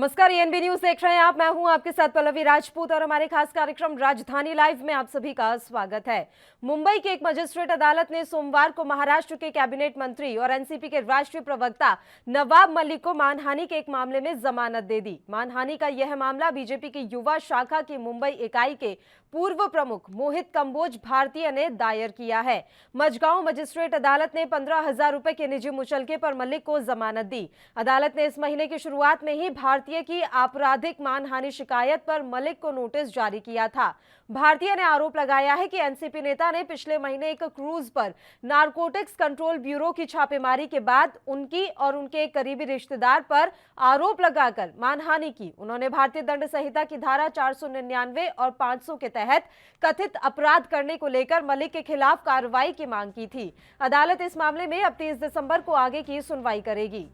नमस्कार, ANB news देख रहे हैं आप। मैं हूं आपके साथ पल्लवी राजपूत और हमारे खास कार्यक्रम राजधानी लाइव में आप सभी का स्वागत है। मुंबई की एक मजिस्ट्रेट अदालत ने सोमवार को महाराष्ट्र के कैबिनेट मंत्री और एनसीपी के राष्ट्रीय प्रवक्ता नवाब मलिक को मानहानि के एक मामले में जमानत दे दी। मानहानि का यह मामला बीजेपी की युवा शाखा की मुंबई इकाई के पूर्व प्रमुख मोहित कंबोज भारतीय ने दायर किया है। मजगांव मजिस्ट्रेट अदालत ने 15,000 रुपए के निजी मुचलके पर मलिक को जमानत दी। अदालत ने इस महीने की शुरुआत में ही भारतीय की आपराधिक मानहानि शिकायत पर मलिक को नोटिस जारी किया था। भारतीय ने आरोप लगाया है कि एनसीपी नेता ने पिछले महीने एक क्रूज पर नारकोटिक्स कंट्रोल ब्यूरो की छापेमारी के बाद उनकी और उनके एक करीबी रिश्तेदार पर आरोप लगाकर मानहानि की। उन्होंने भारतीय दंड संहिता की धारा 499 और 500 के तहत कथित अपराध करने को लेकर मलिक के खिलाफ कार्रवाई की मांग की थी। अदालत इस मामले में अब 30 दिसंबर को आगे की सुनवाई करेगी।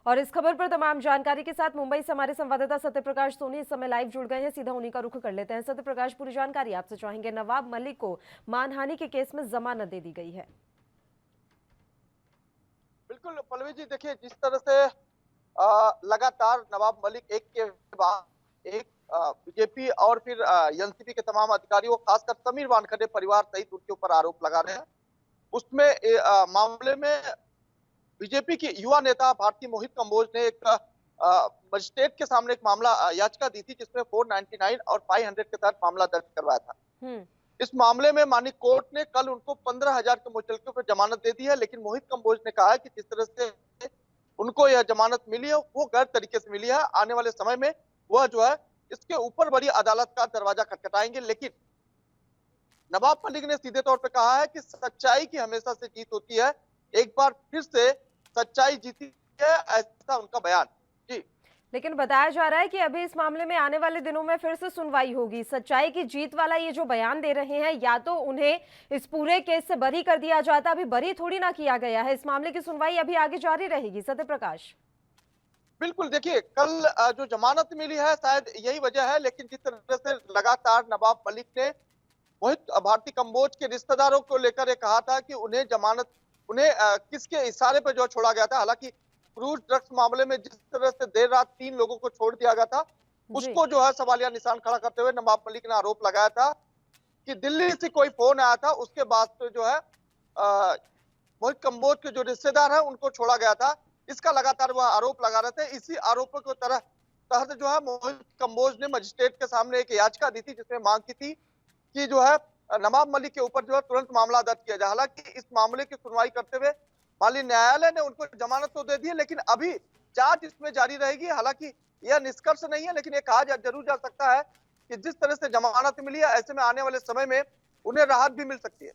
और इस खबर पर तमाम जानकारी के साथ मुंबई से हमारे संवाददाता सत्यप्रकाश सोनी इस समय लाइव जुड़ गए हैं। सीधा उन्हीं का रुख कर लेते हैं। सत्यप्रकाश, पूरी जानकारी आपसे चाहेंगे। नवाब मलिक को मानहानि के केस में जमानत दे दी गई है। बिल्कुल पल्लवी जी, देखिए जिस तरह से लगातार नवाब मलिक एक के बाद एक बीजेपी और फिर एनसीपी के तमाम अधिकारियों, खासकर समीर वानखेड़े परिवार सहित उनके ऊपर आरोप लगा रहे हैं। उसमें मामले में बीजेपी की युवा नेता भारती मोहित कंबोज ने एक मजिस्ट्रेट के सामने एक मामला याचिका दी थी, जिसमें 499 और 500 के तहत मामला दर्ज करवाया था। इस मामले में माननीय कोर्ट ने कल उनको 15,000 के मुचलके पर जमानत दे दी है, लेकिन मोहित कंबोज ने कहा है कि जिस तरह से उनको यह जमानत मिली है वो गलत तरीके से मिली है। आने वाले समय में वह जो है इसके ऊपर बड़ी अदालत का दरवाजा खटखटाएंगे। लेकिन नवाब मलिक ने सीधे तौर पर कहा है कि सच्चाई की हमेशा से जीत होती है, एक बार फिर से सच्चाई जीती है, ऐसा उनका बयान। जी, लेकिन बताया जा रहा है कि अभी इस मामले में आने वाले दिनों में फिर से सुनवाई होगी। सच्चाई की जीत वाला ये जो बयान दे रहे हैं, या तो उन्हें इस पूरे केस से बरी कर दिया जाता, अभी बरी थोड़ी ना किया गया है। इस मामले की सुनवाई अभी आगे जारी रहेगी। सत्यप्रकाश, बिल्कुल, देखिए कल जो जमानत मिली है शायद यही वजह है, लेकिन जिस तरह से लगातार नवाब मलिक ने मोहित भारती कंबोज के रिश्तेदारों को लेकर ये कहा था कि उन्हें जमानत किसके इशारे पर जो छोड़ा गया था। हालांकि क्रूज ड्रग्स मामले में जिस तरह से देर रात 3 लोगों को छोड़ दिया गया था, उसको जो है सवालिया निशान खड़ा करते हुए नवाब मलिक ने आरोप लगाया था कि दिल्ली से कोई फोन आया था, उसके बाद से जो है मोहित कंबोज के जो रिश्तेदार है उनको छोड़ा गया था। इसका लगातार वह आरोप लगा रहे थे। इसी आरोपों को तहत जो है मोहित कंबोज ने मजिस्ट्रेट के सामने एक याचिका दी थी, जिसमें मांग की थी कि जो है नवाब मलिक के ऊपर जो है तुरंत मामला दर्ज किया जाए। हालांकि इस मामले की सुनवाई करते हुए माननीय न्यायालय ने उनको जमानत तो दे दी है, लेकिन अभी जांच इसमें जारी रहेगी। हालांकि यह निष्कर्ष नहीं है, लेकिन ये कहा जरूर जा सकता है कि जिस तरह से जमानत मिली है, ऐसे में आने वाले समय में उन्हें राहत भी मिल सकती है।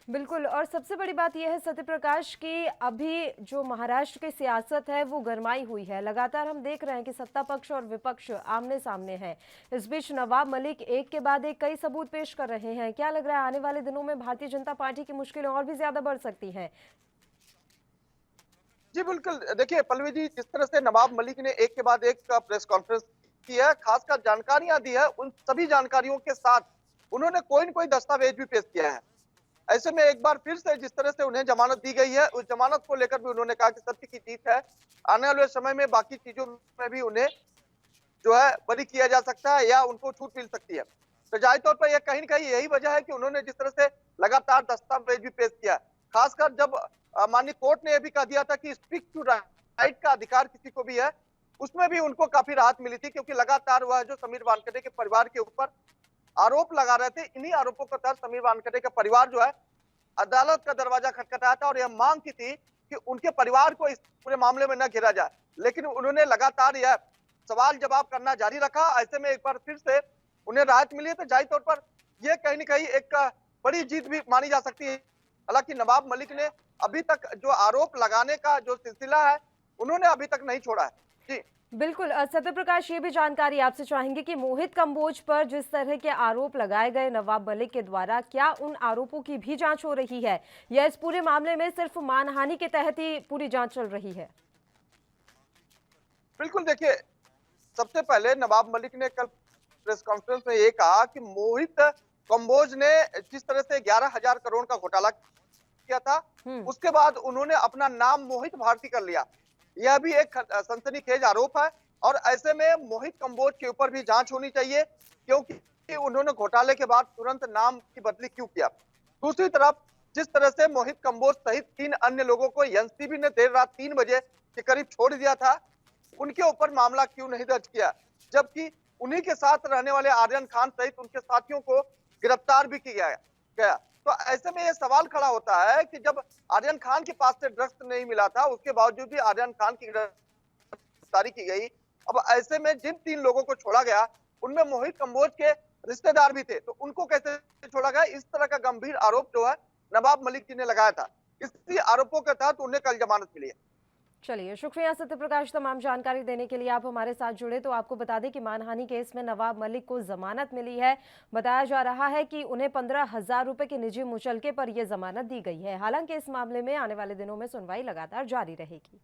बिल्कुल। और सबसे बड़ी बात यह है सत्यप्रकाश की अभी जो महाराष्ट्र की सियासत है वो गरमाई हुई है। लगातार हम देख रहे हैं कि सत्ता पक्ष और विपक्ष आमने सामने है। इस बीच नवाब मलिक एक के बाद एक कई सबूत पेश कर रहे हैं। क्या लग रहा है आने वाले दिनों में भारतीय जनता पार्टी की मुश्किलें और भी ज्यादा बढ़ सकती हैं? जी बिल्कुल, देखिए पल्लवी जी, जिस तरह से नवाब मलिक ने एक के बाद एक प्रेस कॉन्फ्रेंस की है, खासकर जानकारियां दी है, उन सभी जानकारियों के साथ उन्होंने कोई न कोई दस्तावेज भी पेश किया है। ऐसे में एक बार फिर से जिस तरह से उन्हें जमानत दी गई है, उस जमानत को लेकर भी उन्होंने कहा कि सत्य की जीत है। आने वाले समय में बाकी चीजों में भी उन्हें जो है बरी किया जा सकता है या उनको छूट मिल सकती है। तो जाहिर तौर पर यह कहीं न कहीं यही वजह है कि उन्होंने जिस तरह से लगातार दस्तावेज भी पेश किया, खासकर जब माननीय कोर्ट ने यह भी कह दिया था कि स्पीक टू राइट का अधिकार किसी को भी है, उसमें भी उनको काफी राहत मिली थी, क्योंकि लगातार वह जो समीर वानखेड़े के परिवार के ऊपर आरोप लगा रहे थे, इन्हीं आरोपों के तहत समीर वानखेड़े का परिवार जो है अदालत का दरवाजा खटखटाया था और यह मांग की थी कि उनके परिवार को इस पूरे मामले में न घेरा जाए। लेकिन उन्होंने लगातार यह सवाल जवाब करना जारी रखा। ऐसे में एक बार फिर से उन्हें राहत मिली है, तो जाहिर तौर पर यह कहीं न कहीं एक बड़ी जीत भी मानी जा सकती है। हालांकि नवाब मलिक ने अभी तक जो आरोप लगाने का जो सिलसिला है, उन्होंने अभी तक नहीं छोड़ा है। जी बिल्कुल। सत्यप्रकाश, ये भी जानकारी आपसे चाहेंगे कि मोहित कंबोज पर जिस तरह के आरोप लगाए गए नवाब मलिक के द्वारा, क्या उन आरोपों की भी जांच हो रही है या इस पूरे मामले में सिर्फ मानहानि के तहत ही पूरी जांच चल रही है? बिल्कुल, देखिए सबसे पहले नवाब मलिक ने कल प्रेस कॉन्फ्रेंस में ये कहा कि मोहित कंबोज ने जिस तरह से 11,000 करोड़ का घोटाला किया था, उसके बाद उन्होंने अपना नाम मोहित भारती कर लिया। यह भी एक सनसनीखेज आरोप है और ऐसे में मोहित कंबोज के ऊपर भी जांच होनी चाहिए, क्योंकि उन्होंने घोटाले के बाद तुरंत नाम की बदली क्यों किया। दूसरी तरफ जिस तरह से मोहित कंबोज सहित 3 अन्य लोगों को एनसीबी ने देर रात 3 बजे के करीब छोड़ दिया था, उनके ऊपर मामला क्यों नहीं दर्ज किया, जबकि उन्हीं के साथ रहने वाले आर्यन खान सहित उनके साथियों को गिरफ्तार भी किया गया। तो ऐसे में यह सवाल खड़ा होता है कि जब आर्यन खान के पास से ड्रग्स नहीं मिला था, उसके बावजूद भी आर्यन खान की गिरफ्तारी की गई। अब ऐसे में जिन 3 लोगों को छोड़ा गया उनमें मोहित कंबोज के रिश्तेदार भी थे, तो उनको कैसे छोड़ा गया? इस तरह का गंभीर आरोप जो है नवाब मलिक जी ने लगाया था। इसी आरोपों के तहत उन्हें कल जमानत मिली है। चलिए, शुक्रिया सत्य प्रकाश तमाम जानकारी देने के लिए। आप हमारे साथ जुड़े। तो आपको बता दें कि मानहानि केस में नवाब मलिक को जमानत मिली है। बताया जा रहा है कि उन्हें 15,000 रुपए के निजी मुचलके पर यह जमानत दी गई है। हालांकि इस मामले में आने वाले दिनों में सुनवाई लगातार जारी रहेगी।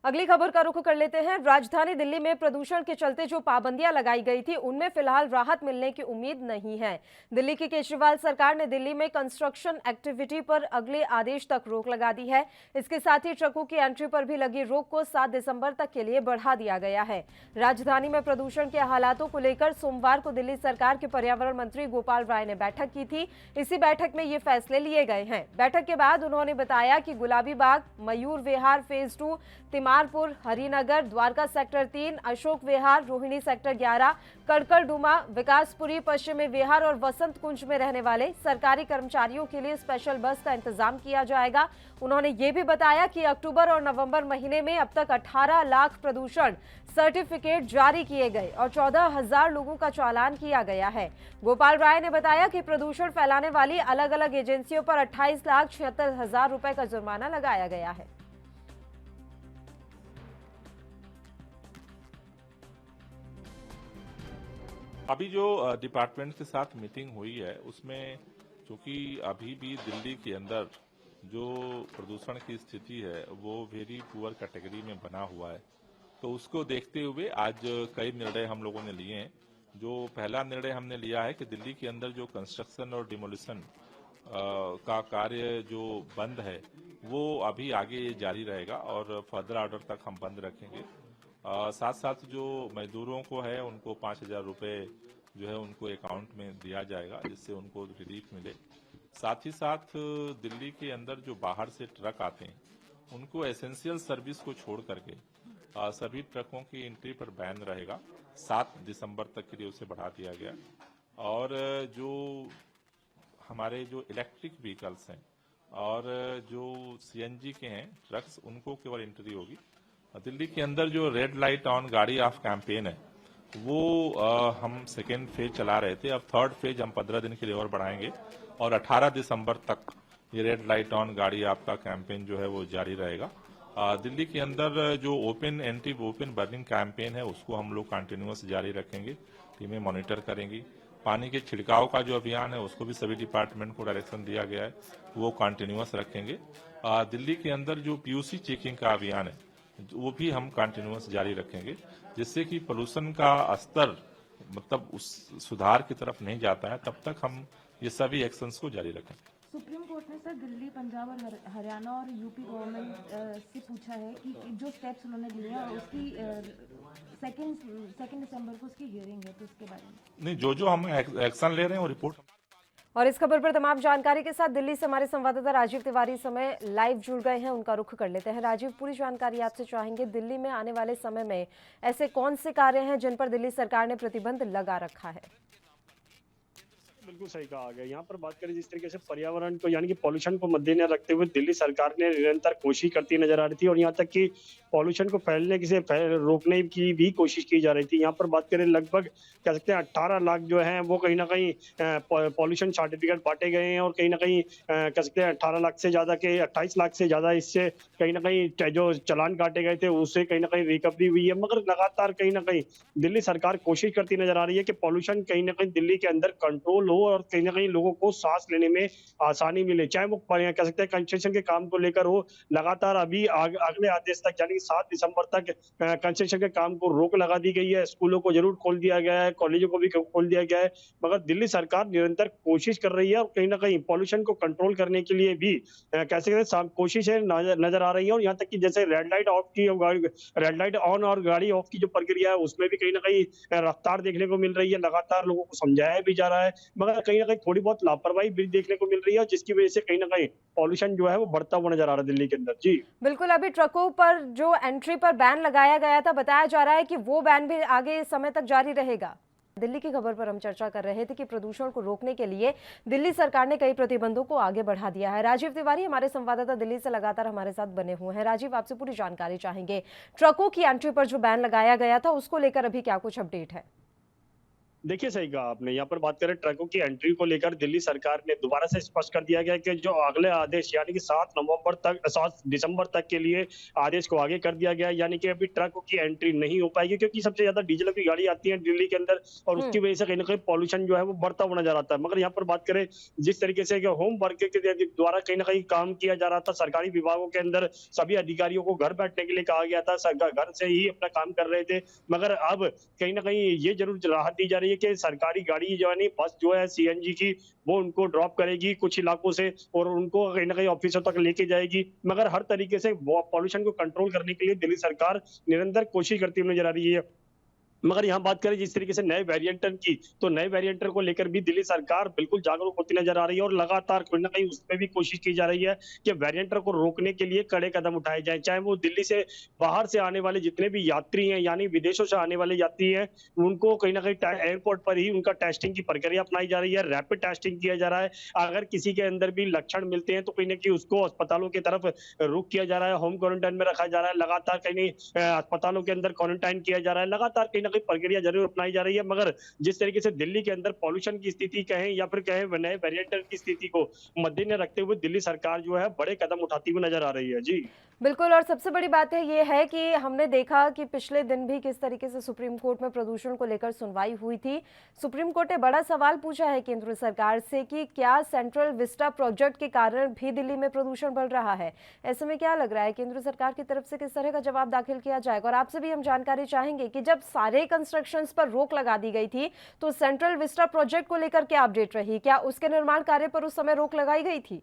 अगली खबर का रुख कर लेते हैं। राजधानी दिल्ली में प्रदूषण के चलते जो पाबंदियां लगाई गई थी, उनमें फिलहाल राहत मिलने की उम्मीद नहीं है। दिल्ली की केजरीवाल सरकार ने दिल्ली में कंस्ट्रक्शन एक्टिविटी पर अगले आदेश तक रोक लगा दी है। इसके साथ ही ट्रकों की एंट्री पर भी लगी रोक को 7 दिसंबर तक के लिए बढ़ा दिया गया है। राजधानी में प्रदूषण के हालातों को लेकर सोमवार को दिल्ली सरकार के पर्यावरण मंत्री गोपाल राय ने बैठक की थी। इसी बैठक में ये फैसले लिए गए हैं। बैठक के बाद उन्होंने बताया कि गुलाबी बाग, Mayur Vihar phase 2, Timarpur, Harinagar, Dwarka sector 3, Ashok Vihar, Rohini sector 11, कड़कड़डुमा, Vikaspuri, पश्चिमी विहार और वसंत कुंज में रहने वाले सरकारी कर्मचारियों के लिए स्पेशल बस का इंतजाम किया जाएगा। उन्होंने ये भी बताया कि अक्टूबर और नवंबर महीने में अब तक 18 लाख प्रदूषण सर्टिफिकेट जारी किए गए और 14,000 लोगों का चालान किया गया है। गोपाल राय ने बताया कि प्रदूषण फैलाने वाली अलग अलग एजेंसियों पर 28,76,000 रुपए का जुर्माना लगाया गया है। अभी जो डिपार्टमेंट के साथ मीटिंग हुई है, उसमें चूंकि अभी भी दिल्ली के अंदर जो प्रदूषण की स्थिति है वो वेरी पुअर कैटेगरी में बना हुआ है, तो उसको देखते हुए आज कई निर्णय हम लोगों ने लिए हैं। जो पहला निर्णय हमने लिया है कि दिल्ली के अंदर जो कंस्ट्रक्शन और डिमोलिशन का कार्य जो बंद है वो अभी आगे जारी रहेगा और फर्दर ऑर्डर तक हम बंद रखेंगे। साथ साथ जो मजदूरों को है उनको 5,000 रुपये जो है उनको अकाउंट में दिया जाएगा, जिससे उनको रिलीफ मिले। साथ ही साथ दिल्ली के अंदर जो बाहर से ट्रक आते हैं उनको एसेंशियल सर्विस को छोड़ करके सभी ट्रकों की एंट्री पर बैन रहेगा। 7 दिसंबर तक के लिए उसे बढ़ा दिया गया। और जो हमारे जो इलेक्ट्रिक व्हीकल्स हैं और जो सीएनजी के हैं ट्रक्स, उनको केवल एंट्री होगी। दिल्ली के अंदर जो रेड लाइट ऑन गाड़ी ऑफ कैंपेन है वो हम सेकेंड फेज चला रहे थे, अब थर्ड फेज हम 15 दिन के लिए और बढ़ाएंगे और 18 दिसंबर तक ये रेड लाइट ऑन गाड़ी आपका कैंपेन जो है वो जारी रहेगा। दिल्ली के अंदर जो ओपन बर्निंग कैंपेन है उसको हम लोग कंटिन्यूअस जारी रखेंगे, टीमें मॉनिटर करेंगी। पानी के छिड़काव का जो अभियान है उसको भी सभी डिपार्टमेंट को डायरेक्शन दिया गया है, वो कंटिन्यूअस रखेंगे। दिल्ली के अंदर जो पीयूसी चेकिंग का अभियान है वो भी हम कंटिन्यूअस जारी रखेंगे, जिससे कि पोल्यूशन का स्तर मतलब उस सुधार की तरफ नहीं जाता है, तब तक हम ये सभी एक्शंस को जारी रखेंगे। सुप्रीम कोर्ट ने सर दिल्ली, पंजाब और हरियाणा और यूपी गवर्नमेंट से पूछा है कि जो स्टेप्स उन्होंने लिए हैं उसकी सेकेंड दिसंबर को उसकी हियरिंग है, तो उसके बारे में नहीं, जो हम एक्शन ले रहे हैं वो रिपोर्ट। और इस खबर पर तमाम जानकारी के साथ दिल्ली से हमारे संवाददाता राजीव तिवारी समय लाइव जुड़ गए हैं, उनका रुख कर लेते हैं। राजीव, पूरी जानकारी आपसे चाहेंगे। दिल्ली में आने वाले समय में ऐसे कौन से कार्य हैं जिन पर दिल्ली सरकार ने प्रतिबंध लगा रखा है? बिल्कुल सही कहा गया। यहाँ पर बात करें जिस तरीके से पर्यावरण को यानी कि पॉल्यूशन को मद्देनजर रखते हुए दिल्ली सरकार ने निरंतर कोशिश करती नजर आ रही थी और यहाँ तक कि पॉल्यूशन को फैलने से रोकने की भी कोशिश की जा रही थी। यहाँ पर बात करें लगभग कह सकते हैं 18 लाख जो है वो कहीं ना कहीं पॉल्यूशन सर्टिफिकेट बांटे गए हैं और कहीं ना कहीं कह सकते हैं 18 लाख से ज्यादा के 28 लाख से ज्यादा इससे कहीं ना कहीं जो चालान काटे गए थे उससे कहीं ना कहीं रिकवरी हुई है। मगर लगातार कहीं ना कहीं दिल्ली सरकार कोशिश करती नजर आ रही है कि पॉल्यूशन कहीं ना कहीं दिल्ली के अंदर कंट्रोल हो और कहीं ना कहीं लोगों को सांस लेने में आसानी मिले, चाहे वो कह सकते हैं कंस्ट्रक्शन के काम को लेकर हो। लगातार अभी अगले आदेश तक यानी कि 7 दिसंबर तक कंस्ट्रक्शन के काम को रोक लगा दी गई है। स्कूलों को जरूर खोल दिया गया है, कॉलेजों को भी खोल दिया गया है, मगर दिल्ली सरकार निरंतर कोशिश कर रही है और कहीं ना कहीं पॉल्यूशन को कंट्रोल करने के लिए भी कैसे कोशिश है नजर आ रही है। और यहाँ तक कि जैसे रेड लाइट ऑफ की, रेड लाइट ऑन और गाड़ी ऑफ की जो प्रक्रिया है उसमें भी कहीं ना कहीं रफ्तार देखने को मिल रही है। लगातार लोगों को समझाया भी जा रहा है, मगर कहीं ना कहीं थोड़ी बहुत लापरवाही भी देखने को मिल रही है, जिसकी वजह से कहीं ना कहीं पॉल्यूशन जो है वो बढ़ता हुआ नजर आ रहा है दिल्ली के अंदर। जी बिल्कुल, अभी ट्रकों पर जो एंट्री पर बैन लगाया गया था, बताया जा रहा है कि वो बैन भी आगे समय तक जारी रहेगा। दिल्ली की खबर पर हम चर्चा कर रहे थे कि प्रदूषण को रोकने के लिए दिल्ली सरकार ने कई प्रतिबंधों को आगे बढ़ा दिया है। राजीव तिवारी हमारे संवाददाता दिल्ली से लगातार हमारे साथ बने हुए हैं। राजीव, आपसे पूरी जानकारी चाहेंगे, ट्रकों की एंट्री पर जो बैन लगाया गया था उसको लेकर अभी क्या कुछ अपडेट है? देखिए, सही कहा आपने। यहाँ पर बात करें ट्रकों की एंट्री को लेकर, दिल्ली सरकार ने दोबारा से स्पष्ट कर दिया गया कि जो अगले आदेश यानी कि 7 दिसंबर तक के लिए आदेश को आगे कर दिया गया, यानी कि अभी ट्रकों की एंट्री नहीं हो पाएगी, क्योंकि सबसे ज्यादा डीजल की गाड़ी आती है दिल्ली के अंदर और उसकी वजह से कहीं ना कहीं पॉल्यूशन जो है वो बढ़ता हुआ नजर आता है। मगर यहाँ पर बात करें जिस तरीके से होम वर्क के द्वारा कहीं ना कहीं काम किया जा रहा था, सरकारी विभागों के अंदर सभी अधिकारियों को घर बैठने के लिए कहा गया था, घर से ही अपना काम कर रहे थे, मगर अब कहीं ना कहीं ये जरूर राहत दी जा रही है कि सरकारी गाड़ी जो है नहीं, बस जो है सीएनजी की, वो उनको ड्रॉप करेगी कुछ इलाकों से और उनको कहीं ना कहीं ऑफिसों तक लेके जाएगी। मगर हर तरीके से पॉल्यूशन को कंट्रोल करने के लिए दिल्ली सरकार निरंतर कोशिश करती हुई नजर आ रही है। मगर यहाँ बात करें जिस तरीके से नए वेरिएंटर की, तो नए वेरिएंटर को लेकर भी दिल्ली सरकार बिल्कुल जागरूक होती नजर आ रही है और लगातार कहीं ना कहीं उसमें भी कोशिश की जा रही है कि वेरिएंटर को रोकने के लिए कड़े कदम उठाए जाए, चाहे वो दिल्ली से बाहर से आने वाले जितने भी यात्री हैं, यानी विदेशों से आने वाले यात्री हैं, उनको कहीं ना कहीं एयरपोर्ट पर ही उनका टेस्टिंग की प्रक्रिया अपनाई जा रही है, रैपिड टेस्टिंग किया जा रहा है। अगर किसी के अंदर भी लक्षण मिलते हैं तो कहीं ना कहीं उसको अस्पतालों की तरफ रुख किया जा रहा है, होम क्वारंटाइन में रखा जा रहा है, लगातार कहीं अस्पतालों के अंदर क्वारंटाइन किया जा रहा है, लगातार कहीं ना कहीं प्रक्रिया जरूर अपनाई जा रही है। मगर जिस तरीके से दिल्ली के अंदर पॉल्यूशन की स्थिति कहें या फिर कहें नए वेरिएंटर की स्थिति को मद्देनजर रखते हुए दिल्ली सरकार जो है बड़े कदम उठाती हुई नजर आ रही है। जी बिल्कुल, और सबसे बड़ी बात है ये है कि हमने देखा कि पिछले दिन भी किस तरीके से सुप्रीम कोर्ट में प्रदूषण को लेकर सुनवाई हुई थी। सुप्रीम कोर्ट ने बड़ा सवाल पूछा है केंद्र सरकार से कि क्या सेंट्रल विस्टा प्रोजेक्ट के कारण भी दिल्ली में प्रदूषण बढ़ रहा है। ऐसे में क्या लग रहा है केंद्र सरकार की तरफ से किस तरह का जवाब दाखिल किया जाएगा? और आपसे भी हम जानकारी चाहेंगे कि जब सारे कंस्ट्रक्शंस पर रोक लगा दी गई थी तो सेंट्रल विस्टा प्रोजेक्ट को लेकर क्या अपडेट रही, क्या उसके निर्माण कार्य पर उस समय रोक लगाई गई थी?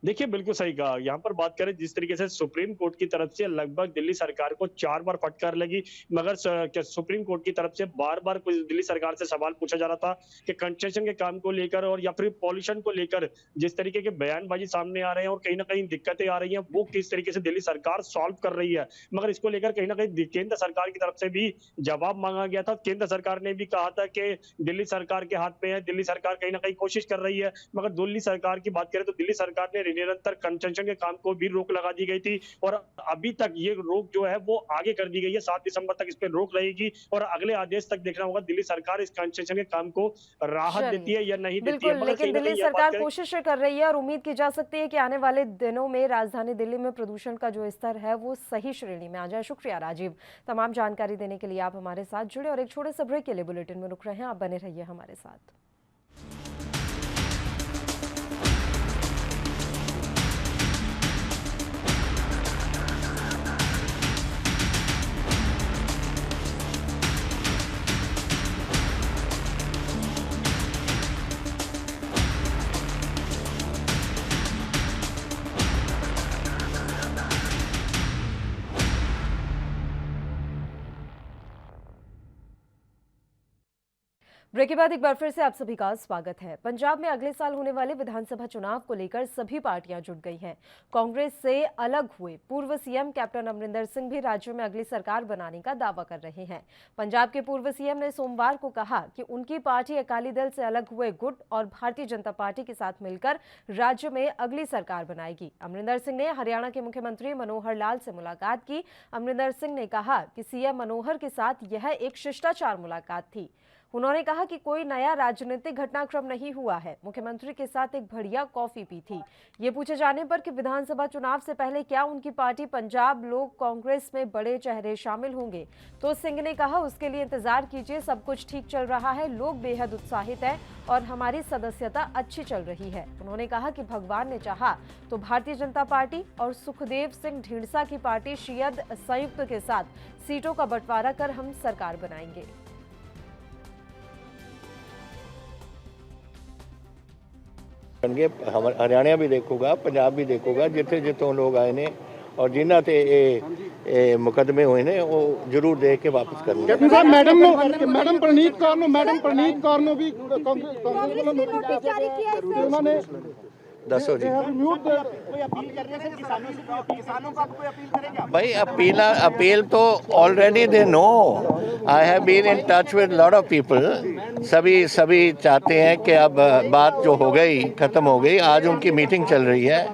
देखिए, बिल्कुल सही कहा। यहाँ पर बात करें जिस तरीके से सुप्रीम कोर्ट की तरफ से लगभग दिल्ली सरकार को 4 बार फटकार लगी, मगर सुप्रीम कोर्ट की तरफ से बार बार कुछ दिल्ली सरकार से सवाल पूछा जा रहा था कि कंस्ट्रक्शन के काम को लेकर और या फिर पॉल्यूशन को लेकर जिस तरीके के बयानबाजी सामने आ रहे हैं और कहीं ना कहीं दिक्कतें आ रही हैं, वो किस तरीके से दिल्ली सरकार सॉल्व कर रही है। मगर इसको लेकर कहीं ना कहीं केंद्र सरकार की तरफ से भी जवाब मांगा गया था। केंद्र सरकार ने भी कहा था कि दिल्ली सरकार के हाथ में है, दिल्ली सरकार कहीं ना कहीं कोशिश कर रही है। मगर दिल्ली सरकार की बात करें तो दिल्ली सरकार ने निरंतर कंस्ट्रक्शन के काम को भी रोक लगा दी गई थी और अभी तक ये रोक जो है वो आगे कर दी गई है। 7 दिसंबर तक इस पर रोक रहेगी और अगले आदेश तक देखना होगा दिल्ली सरकार इस कंस्ट्रक्शन के काम को राहत देती है या नहीं देती है। बिल्कुल, लेकिन दिल्ली सरकार कोशिश कर रही है और उम्मीद की जा सकती है कि आने वाले दिनों में राजधानी दिल्ली में प्रदूषण का जो स्तर है वो सही श्रेणी में आ जाए। शुक्रिया राजीव, तमाम जानकारी देने के लिए आप हमारे साथ जुड़े और एक छोटे से ब्रेक के लिए बुलेटिन में रुक रहे हैं। आप बने रहिए हमारे साथ। ब्रेक के बाद एक बार फिर से आप सभी का स्वागत है। पंजाब में अगले साल होने वाले विधानसभा चुनाव को लेकर सभी पार्टियां जुट गई हैं। कांग्रेस से अलग हुए पूर्व सीएम कैप्टन अमरिंदर सिंह भी राज्य में अगली सरकार बनाने का दावा कर रहे हैं। पंजाब के पूर्व सीएम ने सोमवार को कहा कि उनकी पार्टी अकाली दल से अलग हुए गुट और भारतीय जनता पार्टी के साथ मिलकर राज्य में अगली सरकार बनाएगी। अमरिंदर सिंह ने हरियाणा के मुख्यमंत्री मनोहर लाल से मुलाकात की। अमरिंदर सिंह ने कहा कि सीएम मनोहर के साथ यह एक शिष्टाचार मुलाकात थी। उन्होंने कहा कि कोई नया राजनीतिक घटनाक्रम नहीं हुआ है। मुख्यमंत्री के साथ एक बढ़िया कॉफी पी थी। ये पूछे जाने पर कि विधानसभा चुनाव से पहले क्या उनकी पार्टी पंजाब लोक कांग्रेस में बड़े चेहरे शामिल होंगे, तो सिंह ने कहा उसके लिए इंतजार कीजिए, सब कुछ ठीक चल रहा है, लोग बेहद उत्साहित हैं और हमारी सदस्यता अच्छी चल रही है। उन्होंने कहा कि भगवान ने चाहा तो भारतीय जनता पार्टी और सुखदेव सिंह ढींढसा की पार्टी शायद संयुक्त के साथ सीटों का बंटवारा कर हम सरकार बनाएंगे। हरियाणा भी देखूगा, पंजाब भी देखूगा, जिथे जितों लोग आए ने और जिन्हां ते मुकदमे हुए ने वो जरूर देख के वापस करने। कैप्टन साहब मैडम परनीत कौर नो भी कांग्रेस वालों ने नोटिस जारी किया है, उन्होंने दसो जी कोई अपील कर रहे हैं किसानों का, कोई अपील करेगा भाई? अपील तो ऑलरेडी दे नो। I have been in touch with lot of people. सभी चाहते हैं कि अब बात जो हो गई खत्म हो गई। आज उनकी मीटिंग चल रही है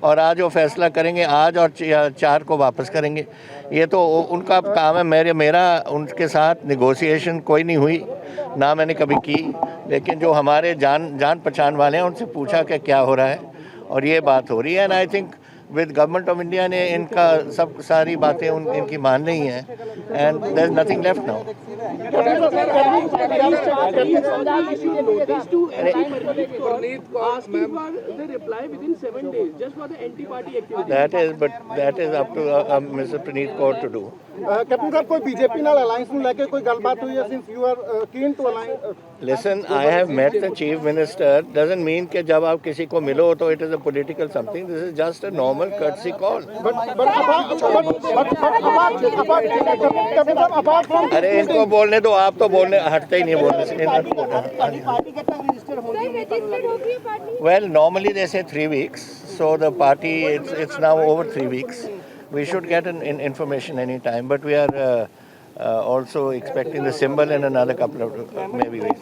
और आज वो फैसला करेंगे, आज और 4 को वापस करेंगे। ये तो उनका काम है। मेरा उनके साथ निगोशिएशन कोई नहीं हुई, ना मैंने कभी की। लेकिन जो हमारे जान पहचान वाले हैं उनसे पूछा कि क्या हो रहा है और ये बात हो रही है। And I think with government of India ने इनका सारी बातें इनकी मान ली हैं and there is nothing left now. That is up to Mr. Praneeth Kaur to do. Captain साहब कोई बीजेपी नाल अलायंस ਨੂੰ ਲੈ ਕੇ ਕੋਈ ਗੱਲਬਾਤ ਹੋਈ ਹੈ? since you are keen to align? Listen, I have met the chief minister. Doesn't mean कि जब आप किसी को मिलो तो it is a political something. This is just a normal courtesy call. अरे इनको बोलने दो, आप तो बोलने हटते ही नहीं बोलने से। पार्टी कब तक रजिस्टर होगी? Well, normally they say 3 weeks. So the party, it's now over 3 weeks. We should get an information any time, but we are also expecting the symbol in another couple of maybe weeks.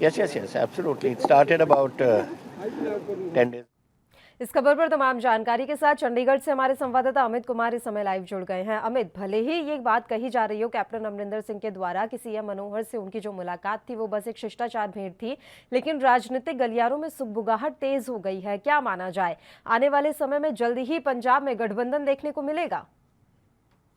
Yes, absolutely. It started about 10 days. इस खबर पर तमाम जानकारी के साथ चंडीगढ़ से हमारे संवाददाता अमित कुमार इस समय लाइव जुड़ गए हैं। अमित, भले ही ये बात कही जा रही हो कैप्टन अमरिंदर सिंह के द्वारा कि सीएम मनोहर से उनकी जो मुलाकात थी वो बस एक शिष्टाचार भेंट थी, लेकिन राजनीतिक गलियारों में सुगबुगाहट तेज हो गई है। क्या माना जाए, आने वाले समय में जल्दी ही पंजाब में गठबंधन देखने को मिलेगा?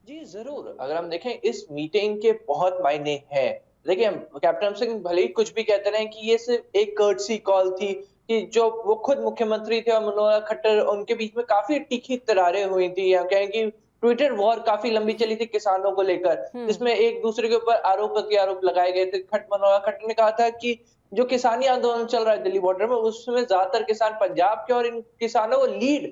जी जरूर। अगर हम देखें इस मीटिंग के बहुत मायने हैं। देखिए, कैप्टन सिंह भले ही कुछ भी कहते रहे कि ये सिर्फ एक कर्टसी कॉल थी, कि जो वो खुद मुख्यमंत्री थे और मनोहर खट्टर, उनके बीच में काफी तीखी तकरारें हुई थी, या कहें कि ट्विटर वॉर काफी लंबी चली थी किसानों को लेकर, जिसमें एक दूसरे के ऊपर आरोप लगाए गए थे। मनोहर खट्टर ने कहा था कि जो किसानी आंदोलन चल रहा है दिल्ली बॉर्डर में, उसमें ज्यादातर किसान पंजाब के और इन किसानों को लीड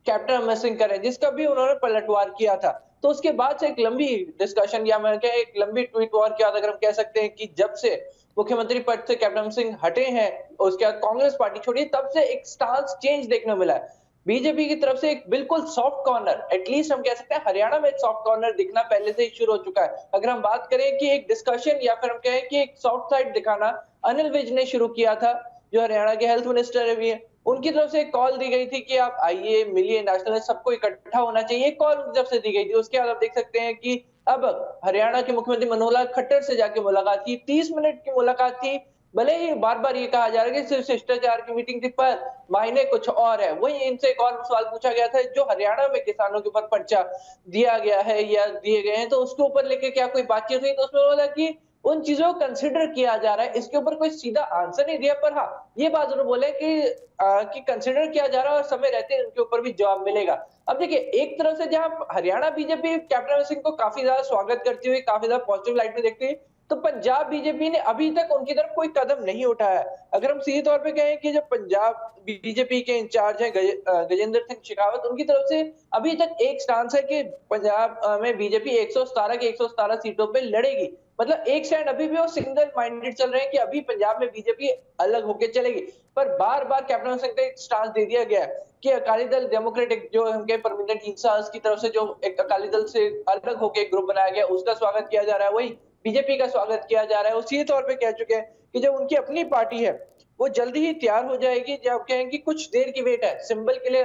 कैप्टन अमरिंदर सिंह करें, जिसका भी उन्होंने पलटवार किया था। तो उसके बाद से एक लंबी डिस्कशन या मैं एक लंबी ट्वीट वॉर के बाद अगर हम कह सकते हैं कि जब से मुख्यमंत्री पद से कैप्टन सिंह हटे हैं, उसके बाद कांग्रेस पार्टी छोड़ी, तब से एक स्टांस चेंज देखने को मिला है। बीजेपी की तरफ से एक बिल्कुल सॉफ्ट कॉर्नर, एटलीस्ट हम कह सकते हैं हरियाणा में एक सॉफ्ट कॉर्नर दिखना पहले से ही शुरू हो चुका है। अगर हम बात करें कि एक डिस्कशन या फिर हम कहें कि एक सॉफ्ट साइड दिखाना अनिल विज ने शुरू किया था, जो हरियाणा के हेल्थ मिनिस्टर भी है। उनकी तरफ से एक कॉल दी गई थी कि आप आइए, मिलिए, नेशनल सबको इकट्ठा होना चाहिए, एक कॉल उनकी तरफ से दी गई थी। उसके बाद आप देख सकते हैं कि अब हरियाणा के मुख्यमंत्री मनोहर खट्टर से जाके मुलाकात की, 30 मिनट की मुलाकात थी। भले ही बार बार ये कहा जा रहा है कि सिर्फ शिष्टाचार की मीटिंग थी, पर मायने कुछ और है। वही इनसे एक और सवाल पूछा गया था, जो हरियाणा में किसानों के ऊपर पर्चा दिया गया है या दिए गए हैं, तो उसके ऊपर लेके क्या कोई बातचीत हुई? तो उसमें बोला कि उन चीजों को कंसिडर किया जा रहा है। इसके ऊपर कोई सीधा आंसर नहीं दिया, पर हाँ ये बात उन्होंने बोले कि कंसिडर किया जा रहा है और समय रहते उनके ऊपर भी जवाब मिलेगा। अब देखिए, एक तरफ से जहां हरियाणा बीजेपी कैप्टन अमरिंदर सिंह को काफी ज्यादा स्वागत करती हुई, काफी ज्यादा पॉजिटिव लाइट में देखती हुई, तो पंजाब बीजेपी ने अभी तक उनकी तरफ कोई कदम नहीं उठाया। अगर हम सीधे तौर पे कहें कि जो पंजाब बीजेपी के इंचार्ज हैं गजेंद्र सिंह शेखावत, उनकी तरफ से अभी तक एक स्टांस है कि पंजाब में बीजेपी 117 की 117 सीटों पे लड़ेगी। मतलब एक स्टैंड अभी भी वो सिंगल माइंडेड चल रहे हैं कि अभी पंजाब में बीजेपी अलग होकर चलेगी। पर बार बार कैप्टन अमरिंदर सिंह को एक स्टांस दे दिया गया कि अकाली दल डेमोक्रेटिक जो उनके परमिनेंट इंचार्ज की तरफ से जो एक अकाली दल से अलग होकर एक ग्रुप बनाया गया, उसका स्वागत किया जा रहा है, वही बीजेपी का स्वागत किया जा रहा है। उसी तौर पे कह चुके हैं कि जो उनकी अपनी पार्टी है वो जल्दी ही तैयार हो जाएगी। जब कहें कि कुछ देर की वेट है, सिंबल के लिए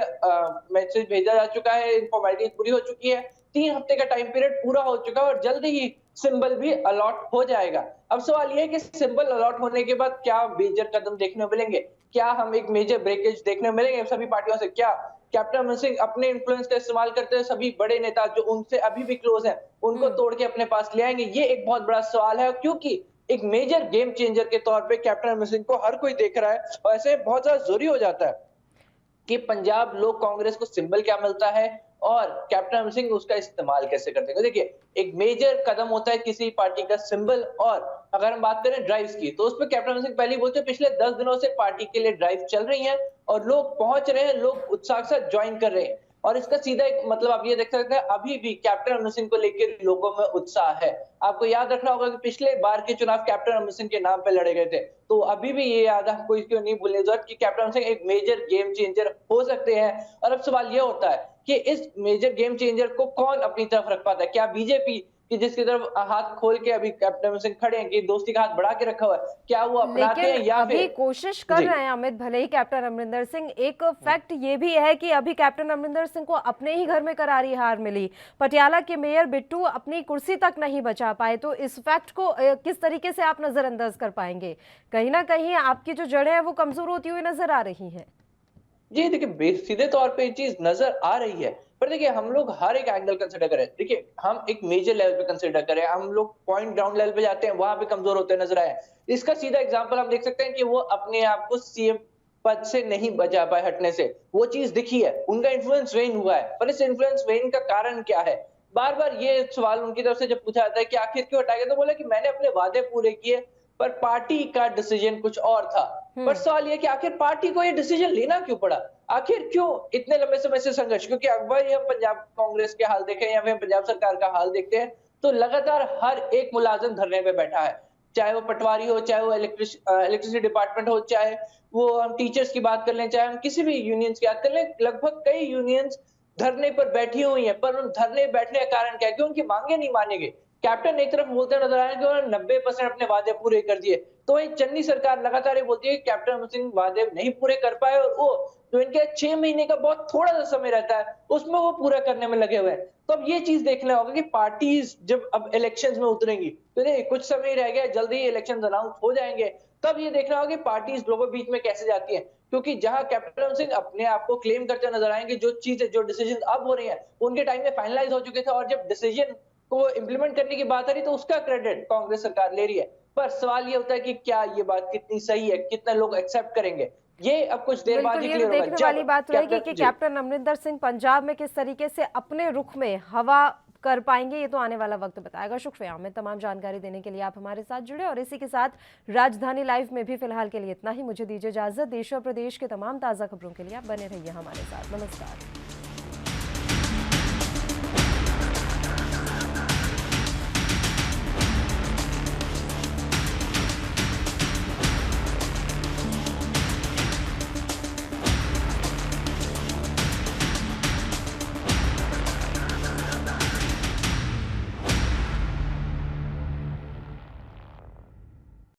मैसेज भेजा जा चुका है, इन्फॉर्मेलिटी पूरी हो चुकी है, 3 हफ्ते का टाइम पीरियड पूरा हो चुका है और जल्दी ही सिंबल भी अलॉट हो जाएगा। अब सवाल ये है कि सिंबल अलॉट होने के बाद क्या मेजर कदम देखने को मिलेंगे? क्या हम एक मेजर ब्रेकेज देखने को मिलेंगे सभी पार्टियों से? क्या कैप्टन अमरिंदर सिंह अपने इन्फ्लुएंस का इस्तेमाल करते हुए सभी बड़े नेता जो उनसे अभी भी क्लोज हैं, उनको तोड़ के अपने पास ले आएंगे? ये एक बहुत बड़ा सवाल है, क्योंकि एक मेजर गेम चेंजर के तौर पे कैप्टन अमरिंदर सिंह को हर कोई देख रहा है और ऐसे बहुत ज्यादा जरूरी हो जाता है कि पंजाब लोक कांग्रेस को सिंबल क्या मिलता है और कैप्टन अमरिंदर सिंह उसका इस्तेमाल कैसे करते हैं। देखिए, एक मेजर कदम होता है किसी पार्टी का सिंबल, और अगर हम बात करें ड्राइव्स की तो उस पर कैप्टन अमरिंदर सिंह पहले ही बोलते हैं पिछले 10 दिनों से पार्टी के लिए ड्राइव चल रही है और लोग पहुंच रहे हैं, लोग उत्साह से ज्वाइन कर रहे हैं। और इसका सीधा एक मतलब आप ये देख सकते हैं, अभी भी कैप्टन अमरिंदर सिंह को लेकर लोगों में उत्साह है। आपको याद रखना होगा कि पिछले बार के चुनाव कैप्टन अमरिंदर सिंह के नाम पे लड़े गए थे, तो अभी भी ये याद हमको इसको नहीं भूलने जरूरत कि कैप्टन अमरिंदर सिंह एक मेजर गेम चेंजर हो सकते हैं। और अब सवाल ये होता है कि इस मेजर गेम चेंजर को कौन अपनी तरफ रख पाता है? क्या बीजेपी कि जिसकी तरफ हाथ खोल के अभी कैप्टन अमरिंदर सिंह खड़े हैं कि दोस्ती का हाथ बढ़ा के रखा हुआ है, क्या वो अपनाते हैं? लेकिन या अभी फिर कोशिश कर रहे हैं अमित, भले ही कैप्टन अमरिंदर सिंह, एक फैक्ट ये भी है कि अभी कैप्टन अमरिंदर सिंह को अपने ही घर में करारी हार मिली, पटियाला के मेयर बिट्टू अपनी कुर्सी तक नहीं बचा पाए, तो इस फैक्ट को किस तरीके से आप नजरअंदाज कर पाएंगे? कहीं ना कहीं आपकी जो जड़ें हैं वो कमजोर होती हुई नजर आ रही हैं। जी देखिए, सीधे तौर पे ये चीज नजर आ रही है, पर देखिए हम लोग हर एक एंगल कंसिडर करें। देखिए, हम एक मेजर लेवल पे कंसिडर करें, हम लोग पॉइंट ग्राउंड लेवल पे जाते हैं, वहां पे कमजोर होते नजर आए। इसका सीधा एग्जांपल हम देख सकते हैं कि वो अपने आप को सीएम पद से नहीं बचा पाए हटने से, वो चीज दिखी है, उनका इन्फ्लुएंस वेन हुआ है। पर इस इन्फ्लुएंस वेन का कारण क्या है? बार बार ये सवाल उनकी तरफ से जब पूछा जाता है कि आखिर क्यों हटाया गया, तो बोला कि मैंने अपने वादे पूरे किए, पर पार्टी का डिसीजन कुछ और था। पर सवाल ये कि आखिर पार्टी को ये डिसीजन लेना क्यों पड़ा? आखिर क्यों इतने लंबे समय से संघर्ष? क्योंकि अगर हम पंजाब कांग्रेस के हाल देखें या फिर पंजाब सरकार का हाल देखते हैं तो लगातार हर एक मुलाजिम धरने पे बैठा है, चाहे वो पटवारी हो, चाहे वो इलेक्ट्रिसिटी डिपार्टमेंट हो, चाहे वो हम टीचर्स की बात कर लें, चाहे हम किसी भी यूनियंस की बात कर लें, लगभग कई यूनियंस धरने पर बैठी हुई है। पर उन धरने बैठने का कारण क्या है? कि उनकी मांगे नहीं मानी गई। कैप्टन एक तरफ बोलते नजर आए कि उन्होंने 90% अपने वादे पूरे कर दिए, तो वही चन्नी सरकार लगातार ये बोलती है कि कैप्टन अमरिंदर सिंह वादे नहीं पूरे कर पाए और वो जो इनके 6 महीने का बहुत थोड़ा सा समय रहता है उसमें वो पूरा करने में लगे हुए हैं। तो अब ये चीज देखना होगा कि पार्टीज जब अब इलेक्शंस में उतरेंगी, तो देखिए कुछ समय रह गया, जल्दी ही इलेक्शन अनाउंस हो जाएंगे, तब ये देखना होगा कि पार्टीज लोगों के बीच में कैसे जाती है। क्योंकि जहां कैप्टन अमरिंदर सिंह अपने आप को क्लेम करते नजर आएंगे, जो चीजें जो डिसीजन अब हो रही है उनके टाइम में फाइनलाइज हो चुके थे, और जब डिसीजन को इम्प्लीमेंट करने की बात आ रही तो उसका क्रेडिट कांग्रेस सरकार ले रही है। पर सवाल ये होता है कि क्या ये बात कितनी सही है, कितने लोग एक्सेप्ट करेंगे, ये अब कुछ देर बाद ही बिल्कुल, ये क्लियर देखने होगा। वाली बात रहेगी कि कैप्टन अमरिंदर सिंह पंजाब में किस तरीके से अपने रुख में हवा कर पाएंगे, ये तो आने वाला वक्त बताएगा। शुक्रिया हमें तमाम जानकारी देने के लिए, आप हमारे साथ जुड़े। और इसी के साथ राजधानी लाइव में भी फिलहाल के लिए इतना ही। मुझे दीजिए इजाजत। देश और प्रदेश के तमाम ताज़ा खबरों के लिए आप बने रहिए हमारे साथ। नमस्कार।